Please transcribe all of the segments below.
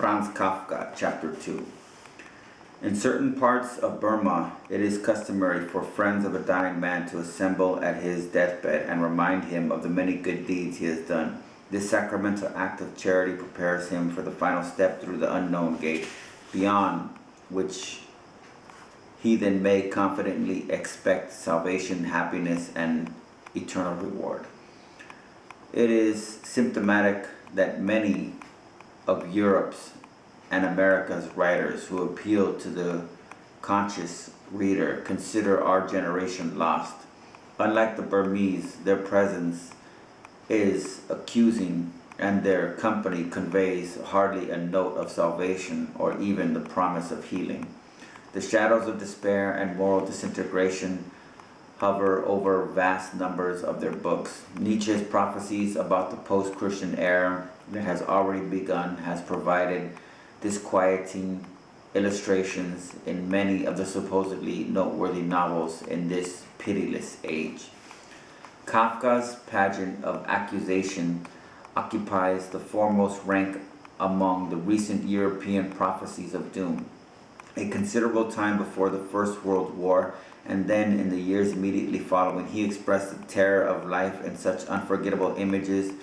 Franz Kafka, Chapter 2. In certain parts of Burma, it is customary for friends of a dying man to assemble at his deathbed and remind him of the many good deeds he has done. This sacramental act of charity prepares him for the final step through the unknown gate, beyond which he then may confidently expect salvation, happiness, and eternal reward. It is symptomatic that many of Europe's and America's writers who appeal to the conscious reader consider our generation lost. Unlike the Burmese, their presence is accusing and their company conveys hardly a note of salvation or even the promise of healing. The shadows of despair and moral disintegration hover over vast numbers of their books. Nietzsche's prophecies about the post-Christian era that has already begun has provided disquieting illustrations in many of the supposedly noteworthy novels in this pitiless age. Kafka's pageant of accusation occupies the foremost rank among the recent European prophecies of doom. A considerable time before the First World War, and then in the years immediately following, he expressed the terror of life in such unforgettable images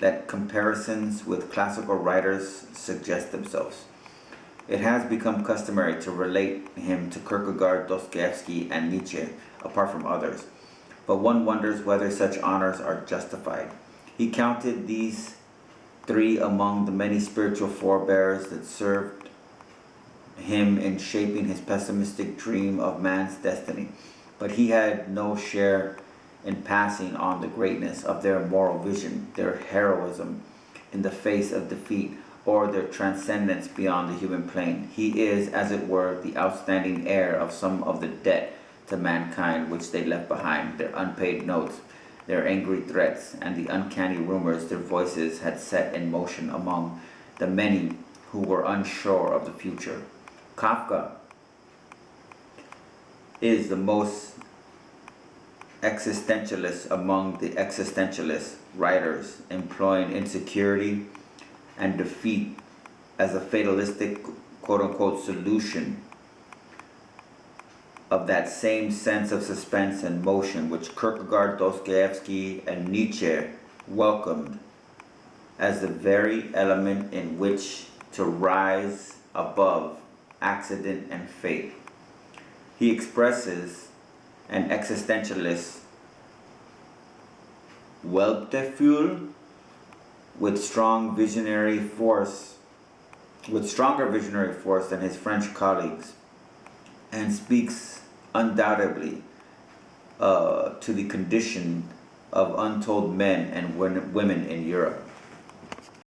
that comparisons with classical writers suggest themselves. It has become customary to relate him to Kierkegaard, Dostoevsky, and Nietzsche, apart from others. But one wonders whether such honors are justified. He counted these three among the many spiritual forebears that served him in shaping his pessimistic dream of man's destiny, but he had no share in passing on the greatness of their moral vision, their heroism in the face of defeat, or their transcendence beyond the human plane. He is, as it were, the outstanding heir of some of the debt to mankind which they left behind, their unpaid notes, their angry threats, and the uncanny rumors their voices had set in motion among the many who were unsure of the future. Kafka is the most existentialist among the existentialist writers, employing insecurity and defeat as a fatalistic quote-unquote solution of that same sense of suspense and motion which Kierkegaard, Dostoevsky, and Nietzsche welcomed as the very element in which to rise above accident and fate. He expresses an existentialist Weltgefühl with stronger visionary force than his French colleagues, and speaks undoubtedly to the condition of untold men and women in Europe.